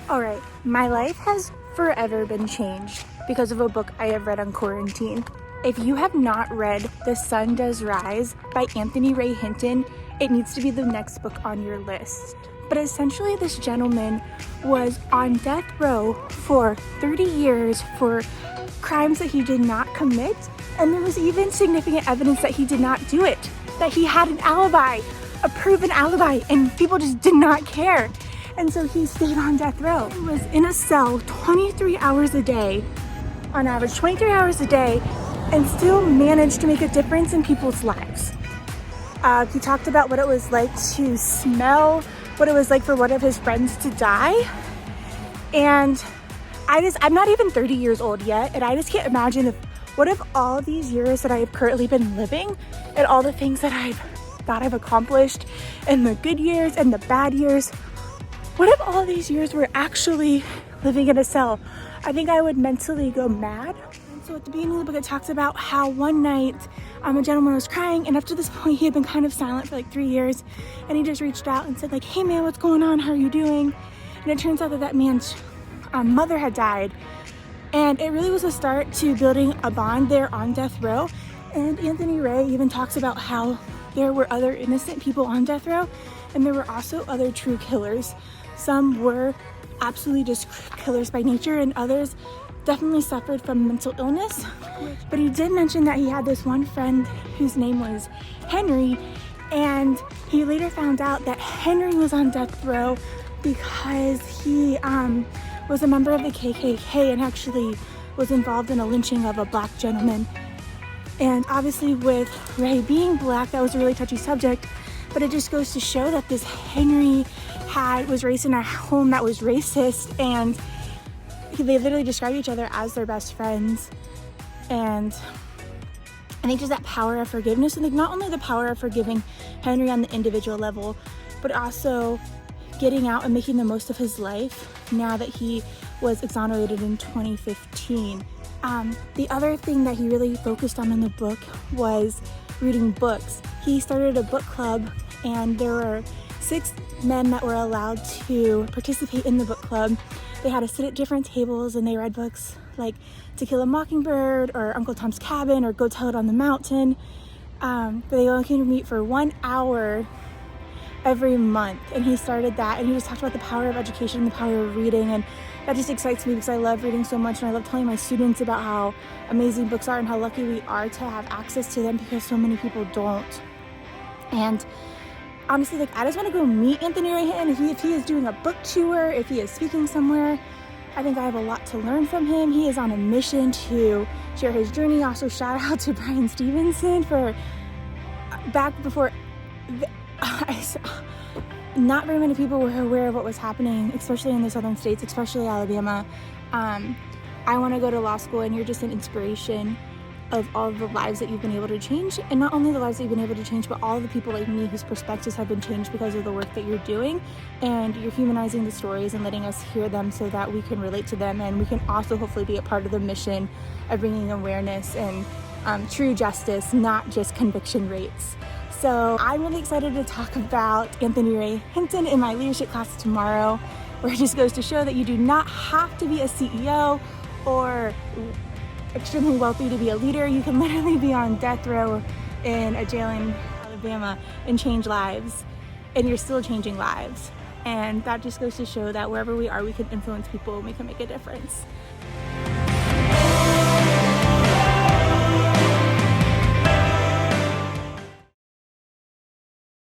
Alright, my life has forever been changed because of a book I have read on quarantine. If you have not read The Sun Does Rise by Anthony Ray Hinton, it needs to be the next book on your list. But essentially this gentleman was on death row for 30 years for crimes that he did not commit, and there was even significant evidence that he did not do it, that he had an alibi, a proven alibi, and people just did not care. And so he stayed on death row. He was in a cell 23 hours a day, on average 23 hours a day, and still managed to make a difference in people's lives. He talked about what it was like to smell, what it was like for one of his friends to die. And I'm not even 30 years old yet, and I just can't imagine what if all these years that I've currently been living and all the things that I've thought I've accomplished, and the good years and the bad years, what if all these years were actually living in a cell? I think I would mentally go mad. And so at the beginning of the book, it talks about how one night a gentleman was crying, and up to this point he had been kind of silent for like 3 years, and he just reached out and said like, "Hey man, what's going on? How are you doing?" And it turns out that that man's mother had died, and it really was a start to building a bond there on death row. And Anthony Ray even talks about how there were other innocent people on death row, and there were also other true killers. Some were absolutely just killers by nature, and others definitely suffered from mental illness. But he did mention that he had this one friend whose name was Henry, and he later found out that Henry was on death row because he was a member of the KKK and actually was involved in a lynching of a black gentleman. And obviously with Ray being black, that was a really touchy subject, but it just goes to show that this Henry was raised in a home that was racist, and they literally described each other as their best friends. And I think just that power of forgiveness, and like not only the power of forgiving Henry on the individual level, but also getting out and making the most of his life now that he was exonerated in 2015. The other thing that he really focused on in the book was reading books. He started a book club, and there were 6 men that were allowed to participate in the book club. They had to sit at different tables, and they read books like To Kill a Mockingbird or Uncle Tom's Cabin or Go Tell It on the Mountain. But they only came to meet for 1 hour every month, and he started that, and he just talked about the power of education, the power of reading, and that just excites me because I love reading so much, and I love telling my students about how amazing books are and how lucky we are to have access to them because so many people don't. And honestly, like, I just want to go meet Anthony Ray Hinton. If he is doing a book tour, if he is speaking somewhere, I think I have a lot to learn from him. He is on a mission to share his journey. Also, shout out to Brian Stevenson for back before not very many people were aware of what was happening, especially in the southern states, especially Alabama. I want to go to law school, and you're just an inspiration of all the lives that you've been able to change, and not only the lives that you've been able to change, but all the people like me whose perspectives have been changed because of the work that you're doing. And you're humanizing the stories and letting us hear them so that we can relate to them, and we can also hopefully be a part of the mission of bringing awareness and true justice, not just conviction rates. So I'm really excited to talk about Anthony Ray Hinton in my leadership class tomorrow, where it just goes to show that you do not have to be a CEO or extremely wealthy to be a leader. You can literally be on death row in a jail in Alabama and change lives, and you're still changing lives. And that just goes to show that wherever we are, we can influence people and we can make a difference.